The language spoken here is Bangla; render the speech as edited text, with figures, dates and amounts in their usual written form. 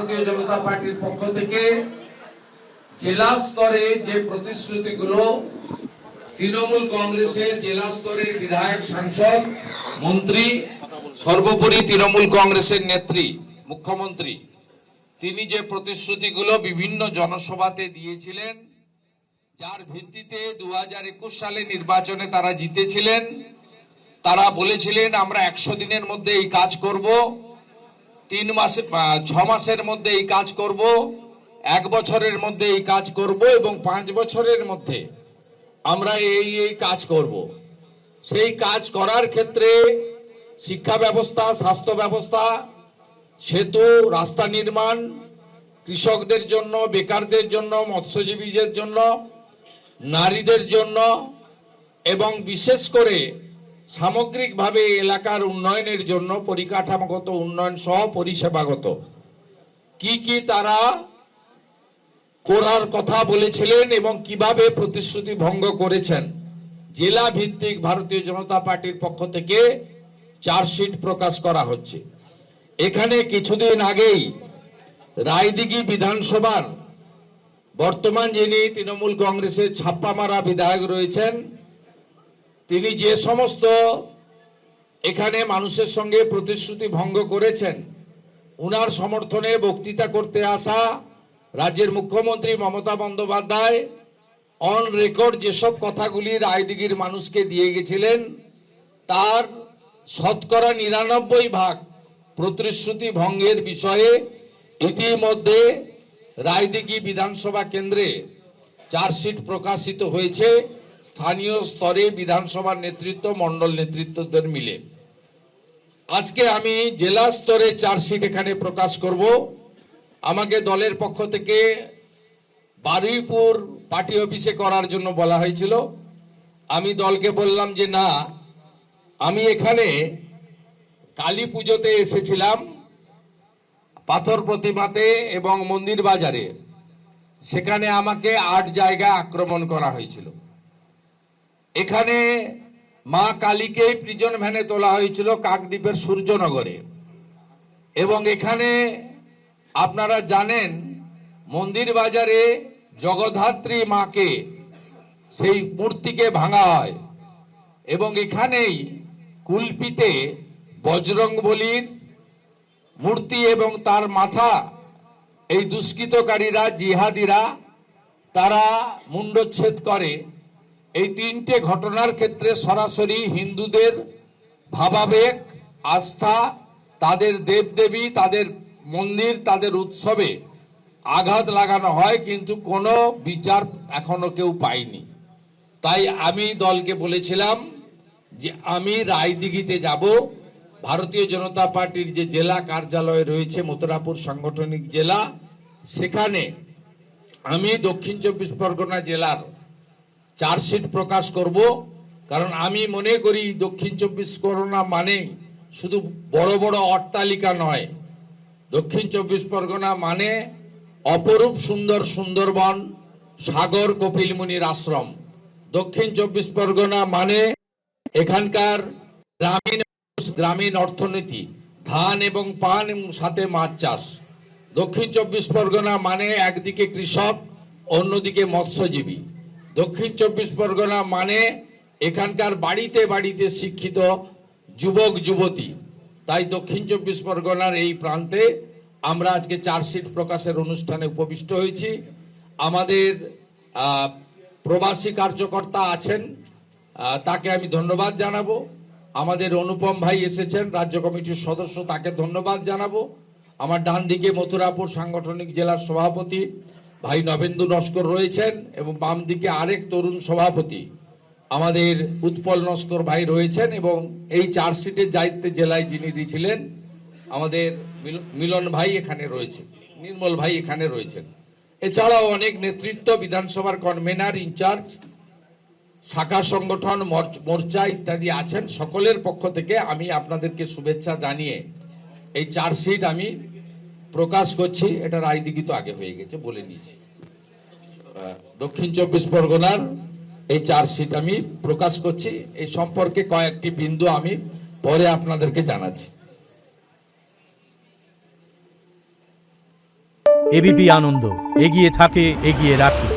ভারতীয় জনতা পার্টির পক্ষ থেকে জেলা স্তরে যে প্রতিশ্রুতিগুলো তৃণমূল কংগ্রেসের জেলা স্তরের বিধায়ক, সাংসদ, মন্ত্রী, সর্বোপরি তৃণমূল কংগ্রেসের নেত্রী মুখ্যমন্ত্রী তিনি যে প্রতিশ্রুতিগুলো বিভিন্ন জনসভাতে দিয়েছিলেন, যার ভিত্তিতে 2021 সালে নির্বাচনে তারা জিতেছিলেন, তারা বলেছিলেন আমরা 100 দিনের মধ্যে এই কাজ করব, 6 মাসের মধ্যে এই কাজ করব, 1 বছরের মধ্যে এই কাজ করব এবং 5 বছরের মধ্যে আমরা এই কাজ করব। সেই কাজ করার ক্ষেত্রে শিক্ষা ব্যবস্থা, স্বাস্থ্য ব্যবস্থা, সেতু, রাস্তা নির্মাণ, কৃষকদের জন্য, বেকারদের জন্য, মৎস্যজীবীদের জন্য, নারীদের জন্য এবং বিশেষ করে সামগ্রিকভাবে এলাকার উন্নয়নের জন্য পরিকাঠামোগত উন্নয়ন সহ পরিষেবাগত কি তারা করার কথা বলেছিলেন এবং কিভাবে প্রতিশ্রুতি ভঙ্গ করেছেন, জেলা ভিত্তিক ভারতীয় জনতা পার্টির পক্ষ থেকে চার্জশিট প্রকাশ করা হচ্ছে। এখানে কিছুদিন আগেই রায়দিঘি বিধানসভার বর্তমান যিনি তৃণমূল কংগ্রেসের ছাপ্পামারা বিধায়ক রয়েছেন, তিনি যে সমস্ত এখানে মানুষের সঙ্গে প্রতিশ্রুতি ভঙ্গ করেছেন, উনার সমর্থনে বক্তৃতা করতে আসা রাজ্যের মুখ্যমন্ত্রী মমতা বন্দ্যোপাধ্যায় অন রেকর্ড যেসব কথাগুলি রায়দিঘির মানুষকে দিয়ে গেছিলেন, তার শতকরা 99% প্রতিশ্রুতি ভঙ্গের বিষয়ে ইতিমধ্যে রায়দিঘি বিধানসভা কেন্দ্রে চার্জশিট প্রকাশিত হয়েছে স্থানীয় স্তরে বিধানসভার নেতৃত্ব, মণ্ডল নেতৃত্বদের মিলে। আজকে আমি জেলা স্তরে চার্জশিট এখানে প্রকাশ করব। আমাকে দলের পক্ষ থেকে বারুইপুর পার্টি অফিসে করার জন্য বলা হয়েছিল। আমি দলকে বললাম যে না, আমি এখানে কালী পুজোতে এসেছিলাম পাথর প্রতিমাতে এবং মন্দির বাজারে, সেখানে আমাকে 8 জায়গায় আক্রমণ করা হয়েছিল। এখানে মা কালীকে প্রিজন ভ্যানে তোলা হয়েছিল কাকদ্বীপের সূর্যনগরে, এবং এখানে আপনারা জানেন মন্দির বাজারে জগদ্ধাত্রী মাকে, সেই মূর্তিকে ভাঙা হয় এবং এখানেই কুলপিতে বজরংবলীর মূর্তি এবং তার মাথা এই দুষ্কৃতকারীরা, জিহাদিরা তারা মুণ্ডচ্ছেদ করে। এই 3টে ঘটনার ক্ষেত্রে সরাসরি হিন্দুদের ভাবাবেগ, আস্থা, তাদের দেবদেবী, তাদের মন্দির, তাদের উৎসবে আঘাত লাগানো হয়, কিন্তু কোনো বিচার এখনো কেউ পায়নি। তাই আমি দলকে বলেছিলাম যে আমি রায়দিঘিতে যাব। ভারতীয় জনতা পার্টির যে জেলা কার্যালয় রয়েছে মথুরাপুর সাংগঠনিক জেলা, সেখানে আমি দক্ষিণ 24 পরগনা জেলার চার্জশিট প্রকাশ করব। কারণ আমি মনে করি দক্ষিণ 24 পরগনা মানে শুধু বড় বড় অট্টালিকা নয়, দক্ষিণ 24 পরগনা মানে অপরূপ সুন্দর সুন্দরবন, সাগর, কপিলমুনির আশ্রম। দক্ষিণ 24 পরগনা মানে এখানকার গ্রামীণ অর্থনীতি, ধান এবং পান এবং সাথে মাছ চাষ। দক্ষিণ 24 পরগনা মানে একদিকে কৃষক, অন্যদিকে মৎস্যজীবী। দক্ষিণ 24 পরগনা মানে এখানকার বাড়িতে বাড়িতে শিক্ষিত যুবক যুবতী। তাই দক্ষিণ 24 পরগনার এই প্রান্তে আমরা আজকে চার্জশিট প্রকাশের অনুষ্ঠানে উপবিষ্ট হয়েছি। আমাদের প্রবাসী কার্যকর্তা আছেন, তাকে আমি ধন্যবাদ জানাবো। আমাদের অনুপম ভাই এসেছেন, রাজ্য কমিটির সদস্য, তাকে ধন্যবাদ জানাবো। আমার ডান দিকে মথুরাপুর সাংগঠনিক জেলার সভাপতি ভাই নবেন্দু নস্কর রয়েছেন এবং বাম দিকে আরেক তরুণ সভাপতি আমাদের উৎপল নস্কর ভাই রয়েছেন, এবং এই চার্জশিটের দায়িত্বে জেলায় যিনি দিয়েছিলেন আমাদের মিলন ভাই এখানে রয়েছেন, নির্মল ভাই এখানে রয়েছেন। এছাড়াও অনেক নেতৃত্ব, বিধানসভার কনভেনার, ইনচার্জ, শাখা সংগঠন, মোর্চা ইত্যাদি আছেন। সকলের পক্ষ থেকে আমি আপনাদেরকে শুভেচ্ছা জানিয়ে এই চার্জশিট আমি প্রকাশ করছি। এটা রায়দিঘি তো আগে হয়ে গেছে, বলে নিয়েছি। দক্ষিণ 24 পরগনার এই চার্জশিট আমি প্রকাশ করছি। এই সম্পর্কে কয়েকটি বিন্দু আমি পরে আপনাদেরকে জানাচ্ছি। এবিপি আনন্দ, এগিয়ে থাকে, এগিয়ে রাখে।